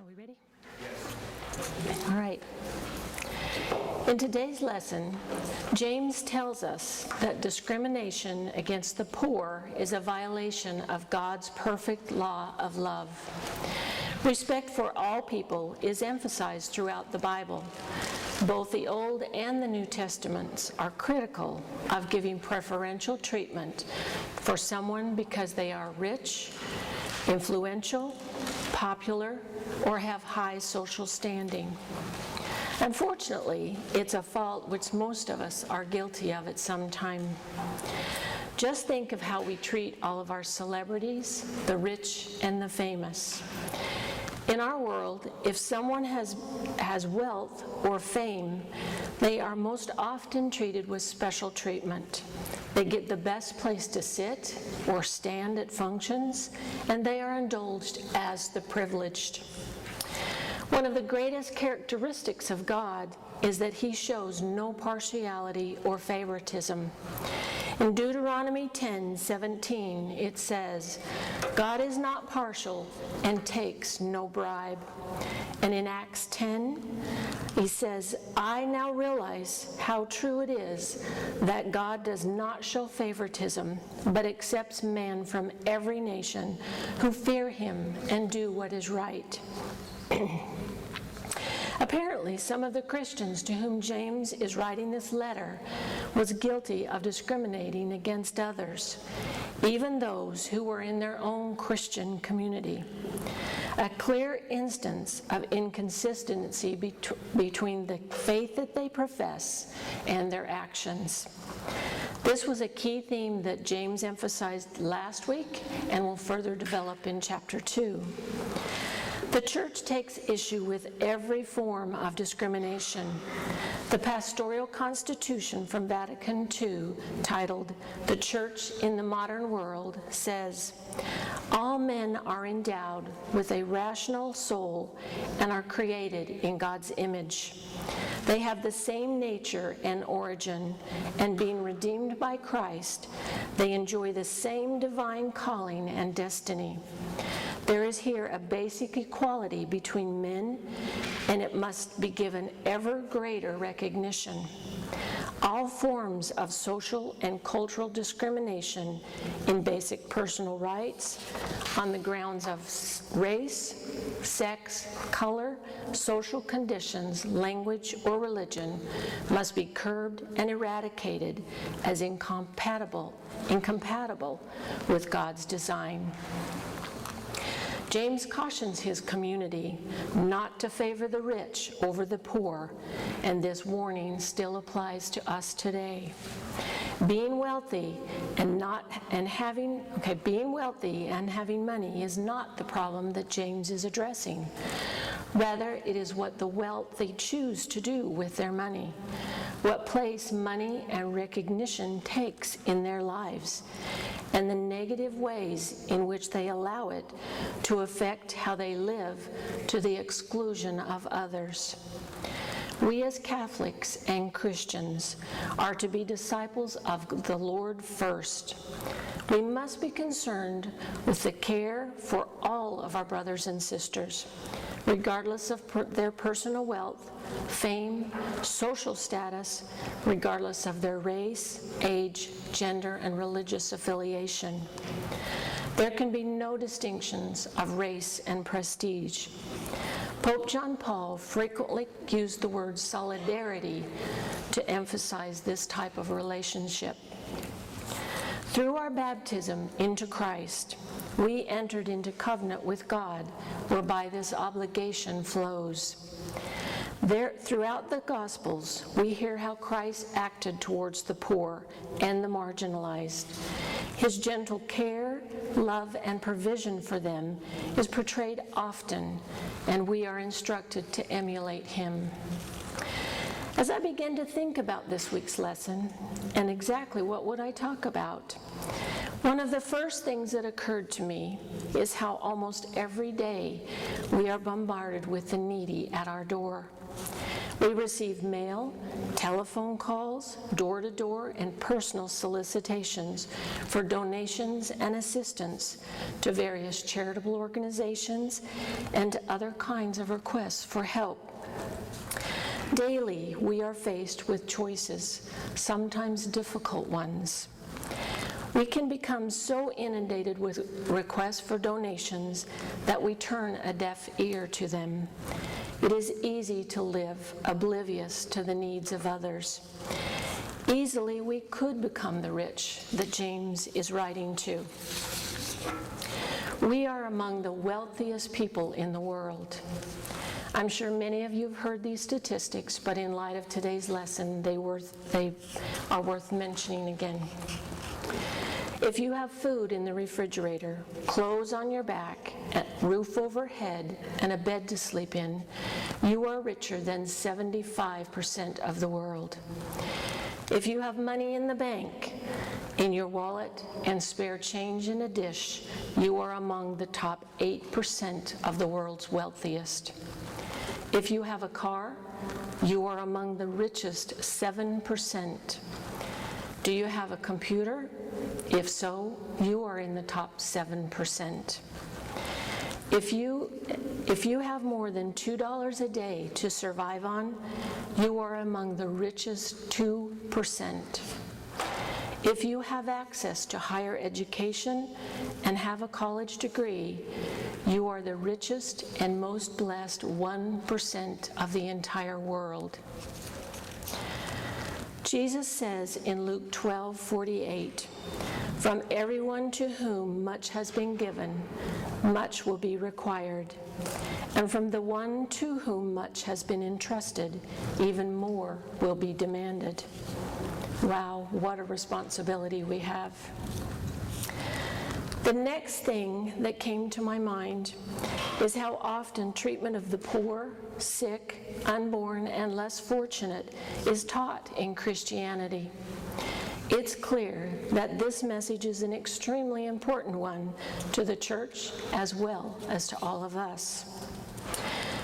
Are we ready? All right. In today's lesson, James tells us that discrimination against the poor is a violation of God's perfect law of love. Respect for all people is emphasized throughout the Bible. Both the Old and the New Testaments are critical of giving preferential treatment for someone because they are rich, influential, popular, or have high social standing. Unfortunately, it's a fault which most of us are guilty of at some time. Just think of how we treat all of our celebrities, the rich and the famous. In our world, if someone has wealth or fame, they are most often treated with special treatment. They get the best place to sit or stand at functions, and they are indulged as the privileged. One of the greatest characteristics of God is that He shows no partiality or favoritism. In Deuteronomy 10:17, it says, God is not partial and takes no bribe. And in Acts 10, He says, I now realize how true it is that God does not show favoritism, but accepts men from every nation who fear Him and do what is right. Apparently, some of the Christians to whom James is writing this letter was guilty of discriminating against others, even those who were in their own Christian community. A clear instance of inconsistency between the faith that they profess and their actions. This was a key theme that James emphasized last week and will further develop in chapter 2. The church takes issue with every form of discrimination. The Pastoral Constitution from Vatican II, titled "The Church in the Modern World," says, all men are endowed with a rational soul and are created in God's image. They have the same nature and origin, and being redeemed by Christ, they enjoy the same divine calling and destiny. There is here a basic equality between men, and it must be given ever greater recognition. All forms of social and cultural discrimination in basic personal rights, on the grounds of race, sex, color, social conditions, language, or religion, must be curbed and eradicated as incompatible with God's design. James cautions his community not to favor the rich over the poor, and this warning still applies to us today. Being wealthy and having money is not the problem that James is addressing. Rather, it is what the wealthy choose to do with their money, what place money and recognition takes in their lives, and the negative ways in which they allow it to affect how they live to the exclusion of others. We as Catholics and Christians are to be disciples of the Lord first. We must be concerned with the care for all of our brothers and sisters, regardless of their personal wealth, fame, social status, regardless of their race, age, gender, and religious affiliation. There can be no distinctions of race and prestige. Pope John Paul frequently used the word solidarity to emphasize this type of relationship. Through our baptism into Christ, we entered into covenant with God, whereby this obligation flows. Throughout the Gospels, we hear how Christ acted towards the poor and the marginalized. His gentle care, love, and provision for them is portrayed often, and we are instructed to emulate Him. As I began to think about this week's lesson, and exactly what would I talk about, one of the first things that occurred to me is how almost every day we are bombarded with the needy at our door. We receive mail, telephone calls, door-to-door, and personal solicitations for donations and assistance to various charitable organizations and to other kinds of requests for help. Daily, we are faced with choices, sometimes difficult ones. We can become so inundated with requests for donations that we turn a deaf ear to them. It is easy to live oblivious to the needs of others. Easily, we could become the rich that James is writing to. We are among the wealthiest people in the world. I'm sure many of you have heard these statistics, but in light of today's lesson, they are worth mentioning again. If you have food in the refrigerator, clothes on your back, a roof overhead, and a bed to sleep in, you are richer than 75% of the world. If you have money in the bank, in your wallet, and spare change in a dish, you are among the top 8% of the world's wealthiest. If you have a car, you are among the richest 7%. Do you have a computer? If so, you are in the top 7%. If you have more than $2 a day to survive on, you are among the richest 2%. If you have access to higher education and have a college degree, you are the richest and most blessed 1% of the entire world. Jesus says in Luke 12:48, "From everyone to whom much has been given, much will be required. And from the one to whom much has been entrusted, even more will be demanded." Wow, what a responsibility we have. The next thing that came to my mind is how often treatment of the poor, sick, unborn, and less fortunate is taught in Christianity. It's clear that this message is an extremely important one to the church as well as to all of us.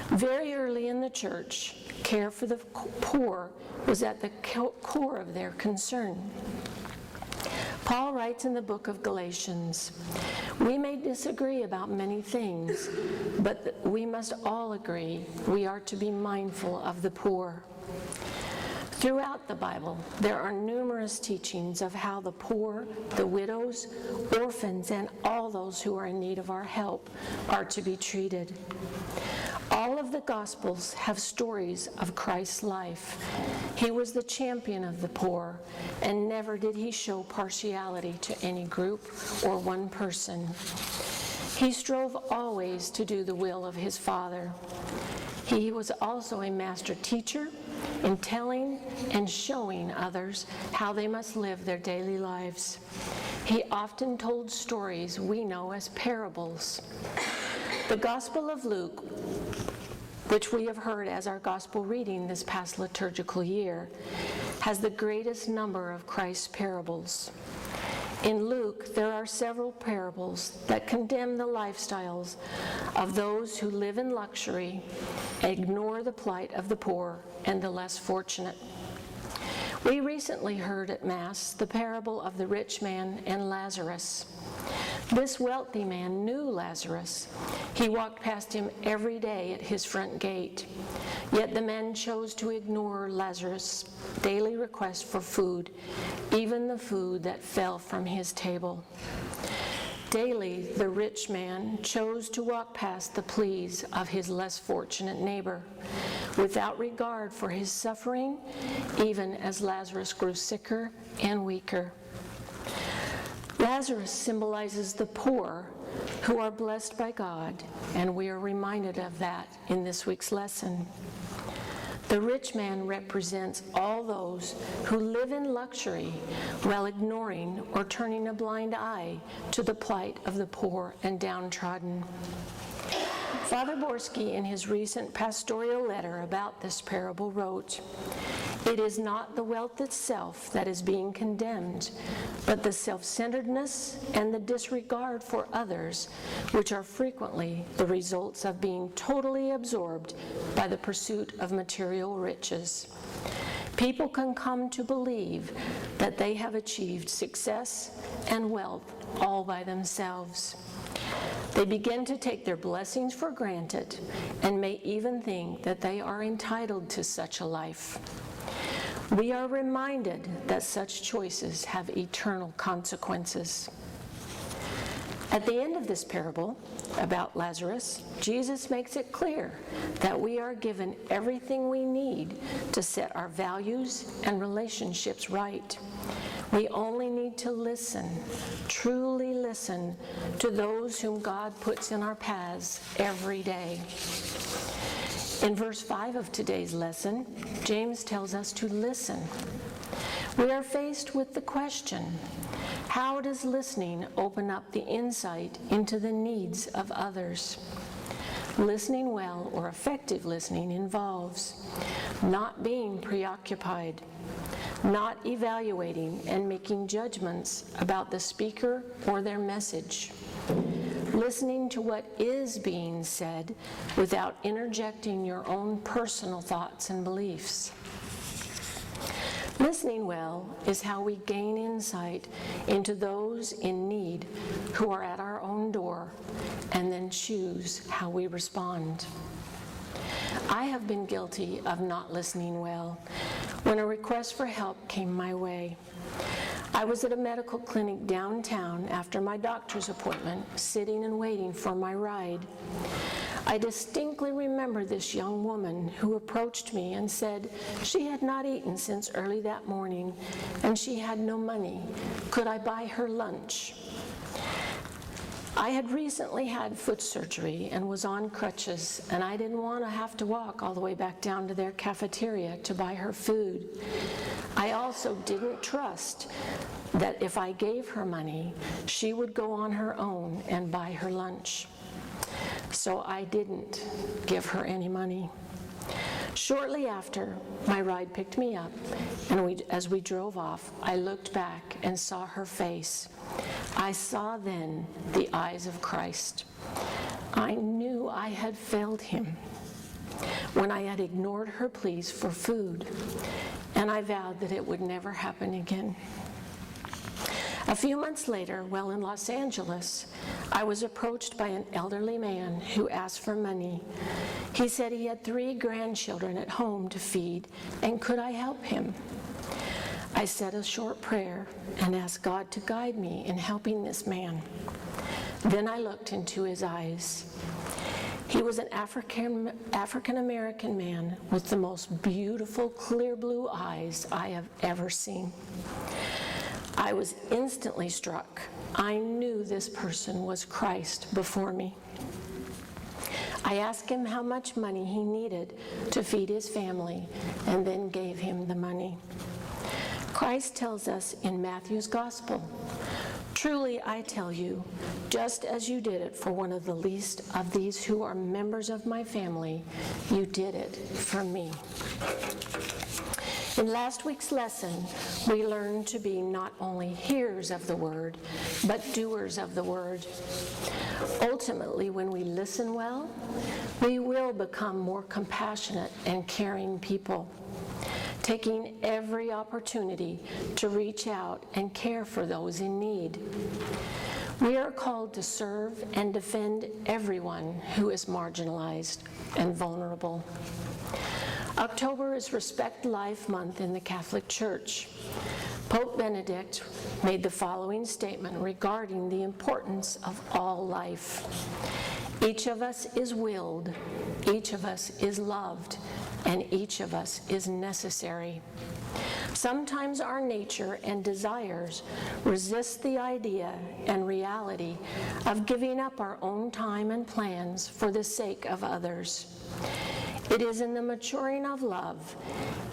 Very early in the church, care for the poor was at the core of their concern. Paul writes in the book of Galatians, "We may disagree about many things, but we must all agree we are to be mindful of the poor." Throughout the Bible, there are numerous teachings of how the poor, the widows, orphans, and all those who are in need of our help are to be treated. All of the Gospels have stories of Christ's life. He was the champion of the poor, and never did he show partiality to any group or one person. He strove always to do the will of his Father. He was also a master teacher in telling and showing others how they must live their daily lives. He often told stories we know as parables. The Gospel of Luke, which we have heard as our gospel reading this past liturgical year, has the greatest number of Christ's parables. In Luke, there are several parables that condemn the lifestyles of those who live in luxury, ignore the plight of the poor and the less fortunate. We recently heard at Mass the parable of the rich man and Lazarus. This wealthy man knew Lazarus. He walked past him every day at his front gate. Yet the man chose to ignore Lazarus' daily request for food, even the food that fell from his table. Daily, the rich man chose to walk past the pleas of his less fortunate neighbor, without regard for his suffering, even as Lazarus grew sicker and weaker. Lazarus symbolizes the poor who are blessed by God, and we are reminded of that in this week's lesson. The rich man represents all those who live in luxury while ignoring or turning a blind eye to the plight of the poor and downtrodden. Father Borski, in his recent pastoral letter about this parable, wrote, It is not the wealth itself that is being condemned, but the self-centeredness and the disregard for others, which are frequently the results of being totally absorbed by the pursuit of material riches. People can come to believe that they have achieved success and wealth all by themselves. They begin to take their blessings for granted and may even think that they are entitled to such a life. We are reminded that such choices have eternal consequences. At the end of this parable about Lazarus, Jesus makes it clear that we are given everything we need to set our values and relationships right. We only need to listen, truly listen, to those whom God puts in our paths every day. In verse 5 of today's lesson, James tells us to listen. We are faced with the question, how does listening open up the insight into the needs of others? Listening well or effective listening involves not being preoccupied, not evaluating and making judgments about the speaker or their message, listening to what is being said without interjecting your own personal thoughts and beliefs. Listening well is how we gain insight into those in need who are at our own door, and then choose how we respond. I have been guilty of not listening well when a request for help came my way. I was at a medical clinic downtown after my doctor's appointment, sitting and waiting for my ride. I distinctly remember this young woman who approached me and said she had not eaten since early that morning and she had no money. Could I buy her lunch? I had recently had foot surgery and was on crutches, and I didn't want to have to walk all the way back down to their cafeteria to buy her food. I also didn't trust that if I gave her money, she would go on her own and buy her lunch. So I didn't give her any money. Shortly after, my ride picked me up, and as we drove off, I looked back and saw her face. I saw then the eyes of Christ. I knew I had failed him when I had ignored her pleas for food, and I vowed that it would never happen again. A few months later, while in Los Angeles, I was approached by an elderly man who asked for money. He said he had 3 grandchildren at home to feed, and could I help him? I said a short prayer and asked God to guide me in helping this man. Then I looked into his eyes. He was an African-American man with the most beautiful clear blue eyes I have ever seen. I was instantly struck. I knew this person was Christ before me. I asked him how much money he needed to feed his family, and then gave him the money. Christ tells us in Matthew's Gospel, "Truly I tell you, just as you did it for one of the least of these who are members of my family, you did it for me." In last week's lesson, we learned to be not only hearers of the word, but doers of the word. Ultimately, when we listen well, we will become more compassionate and caring people, taking every opportunity to reach out and care for those in need. We are called to serve and defend everyone who is marginalized and vulnerable. October is Respect Life Month in the Catholic Church. Pope Benedict made the following statement regarding the importance of all life. Each of us is willed, each of us is loved, and each of us is necessary. Sometimes our nature and desires resist the idea and reality of giving up our own time and plans for the sake of others. It is in the maturing of love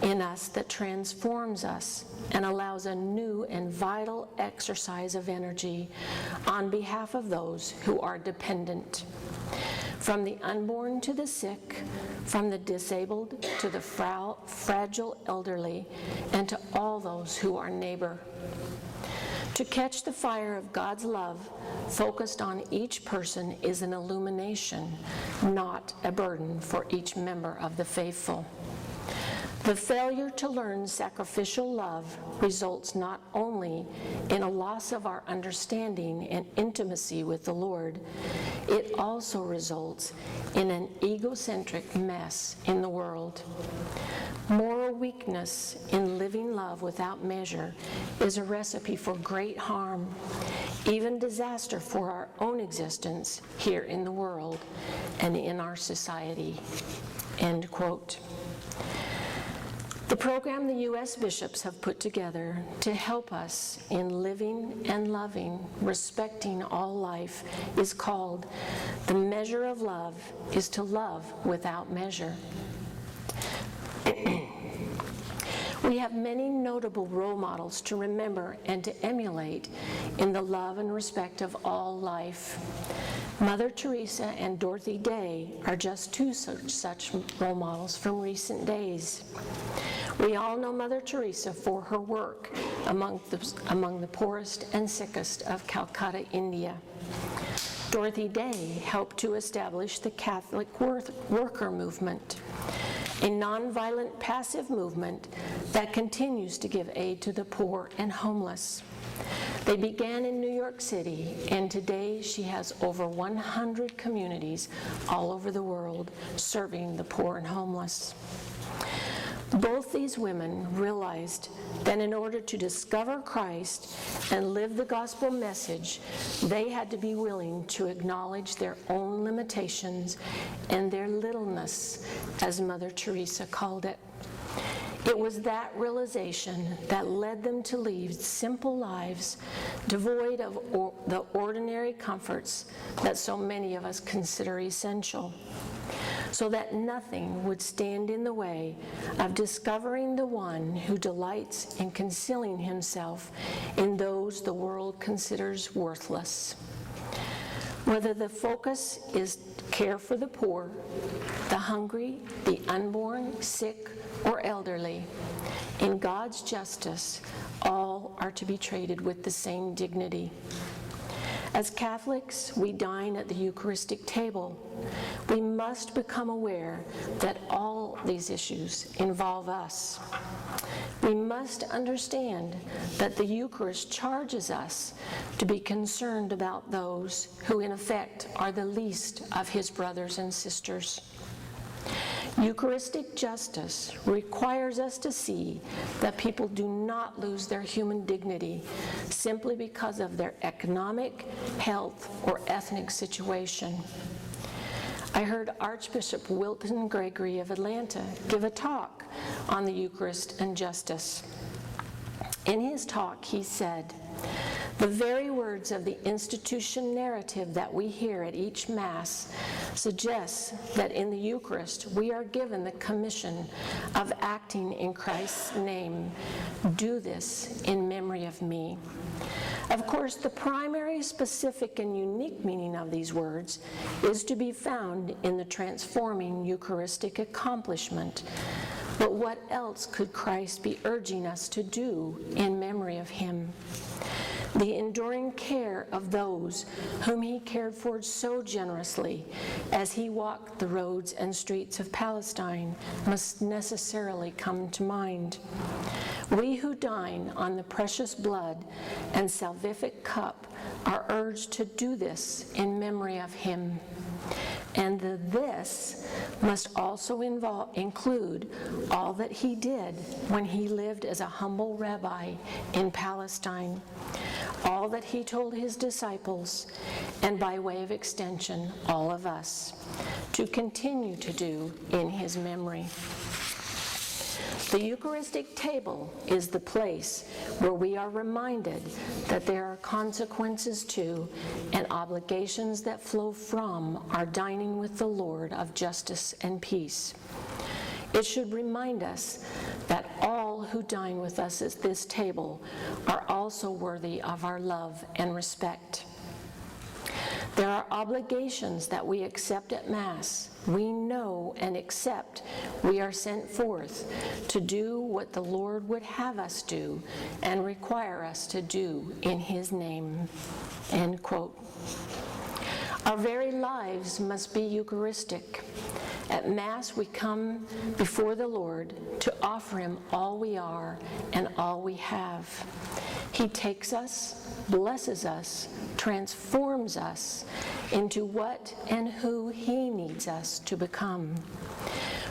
in us that transforms us and allows a new and vital exercise of energy on behalf of those who are dependent. from the unborn to the sick, from the disabled to the fragile elderly, and to all those who are neighbor. To catch the fire of God's love focused on each person is an illumination, not a burden for each member of the faithful. The failure to learn sacrificial love results not only in a loss of our understanding and intimacy with the Lord, it also results in an egocentric mess in the world. Moral weakness in living love without measure is a recipe for great harm, even disaster for our own existence here in the world and in our society." End quote. The program the U.S. bishops have put together to help us in living and loving, respecting all life, is called "The Measure of Love is to Love Without Measure." We have many notable role models to remember and to emulate in the love and respect of all life. Mother Teresa and Dorothy Day are just two such role models from recent days. We all know Mother Teresa for her work among the poorest and sickest of Calcutta, India. Dorothy Day helped to establish the Catholic worker movement, a nonviolent passive movement that continues to give aid to the poor and homeless. They began in New York City, and today she has over 100 communities all over the world serving the poor and homeless. Both these women realized that in order to discover Christ and live the gospel message, they had to be willing to acknowledge their own limitations and their littleness, as Mother Teresa called it. It was that realization that led them to lead simple lives devoid of the ordinary comforts that so many of us consider essential, so that nothing would stand in the way of discovering the one who delights in concealing himself in those the world considers worthless. Whether the focus is care for the poor, the hungry, the unborn, sick, or elderly, in God's justice, all are to be treated with the same dignity. As Catholics, we dine at the Eucharistic table. We must become aware that all these issues involve us. We must understand that the Eucharist charges us to be concerned about those who, in effect, are the least of his brothers and sisters. Eucharistic justice requires us to see that people do not lose their human dignity simply because of their economic, health, or ethnic situation. I heard Archbishop Wilton Gregory of Atlanta give a talk on the Eucharist and justice. In his talk, he said, "The very words of the institution narrative that we hear at each Mass suggests that in the Eucharist we are given the commission of acting in Christ's name. Do this in memory of me." Of course, the primary, specific, and unique meaning of these words is to be found in the transforming Eucharistic accomplishment. But what else could Christ be urging us to do in memory of him? The enduring care of those whom he cared for so generously as he walked the roads and streets of Palestine must necessarily come to mind. We who dine on the precious blood and salvific cup are urged to do this in memory of him. And the this must also include all that he did when he lived as a humble rabbi in Palestine, all that he told his disciples, and by way of extension, all of us, to continue to do in his memory. The Eucharistic table is the place where we are reminded that there are consequences to and obligations that flow from our dining with the Lord of justice and peace. It should remind us that all who dine with us at this table are also worthy of our love and respect. There are obligations that we accept at Mass. We know and accept we are sent forth to do what the Lord would have us do and require us to do in His name." End quote. Our very lives must be Eucharistic. At Mass, we come before the Lord to offer Him all we are and all we have. He takes us, blesses us, transforms us into what and who He needs us to become.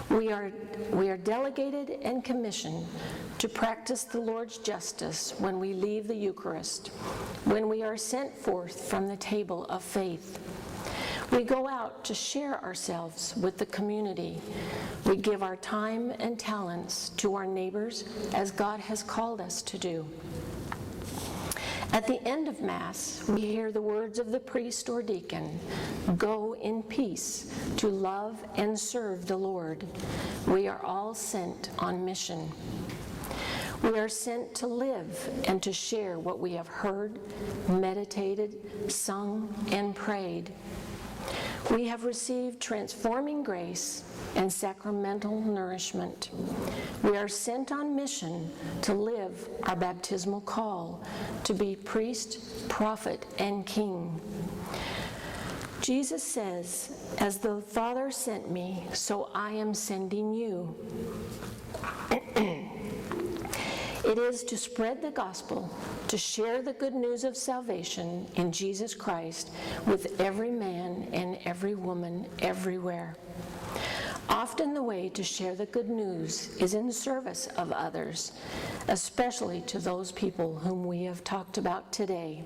We are delegated and commissioned to practice the Lord's justice when we leave the Eucharist, when we are sent forth from the table of faith. We go out to share ourselves with the community. We give our time and talents to our neighbors as God has called us to do. At the end of Mass, we hear the words of the priest or deacon, "Go in peace to love and serve the Lord." We are all sent on mission. We are sent to live and to share what we have heard, meditated, sung, and prayed. We have received transforming grace and sacramental nourishment. We are sent on mission to live our baptismal call, to be priest, prophet, and king. Jesus says, "As the Father sent me, so I am sending you." It is to spread the gospel, to share the good news of salvation in Jesus Christ with every man and every woman everywhere. Often the way to share the good news is in service of others, especially to those people whom we have talked about today.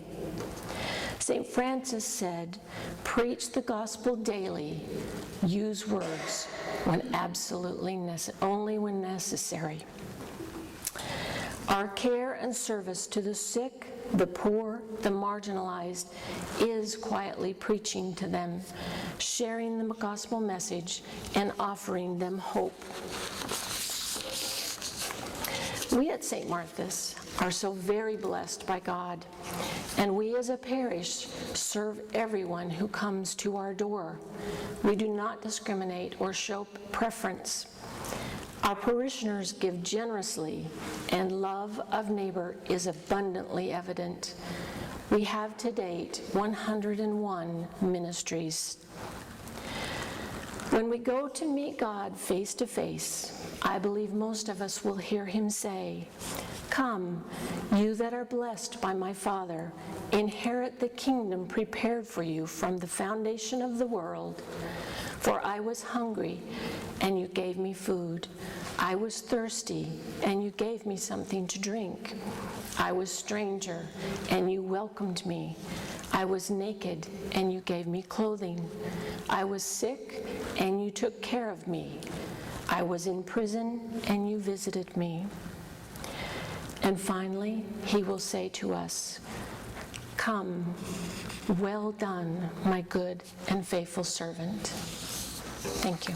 St. Francis said, "Preach the gospel daily, use words when only when necessary." Our care and service to the sick, the poor, the marginalized is quietly preaching to them, sharing the gospel message, and offering them hope. We at St. Martha's are so very blessed by God, and we as a parish serve everyone who comes to our door. We do not discriminate or show preference. Our parishioners give generously, and love of neighbor is abundantly evident. We have to date 101 ministries. When we go to meet God face to face, I believe most of us will hear Him say, "Come, you that are blessed by my Father, inherit the kingdom prepared for you from the foundation of the world. For I was hungry, and you gave me food. I was thirsty, and you gave me something to drink. I was stranger, and you welcomed me. I was naked, and you gave me clothing. I was sick, and you took care of me. I was in prison, and you visited me." And finally, He will say to us, "Come, well done, my good and faithful servant." Thank you.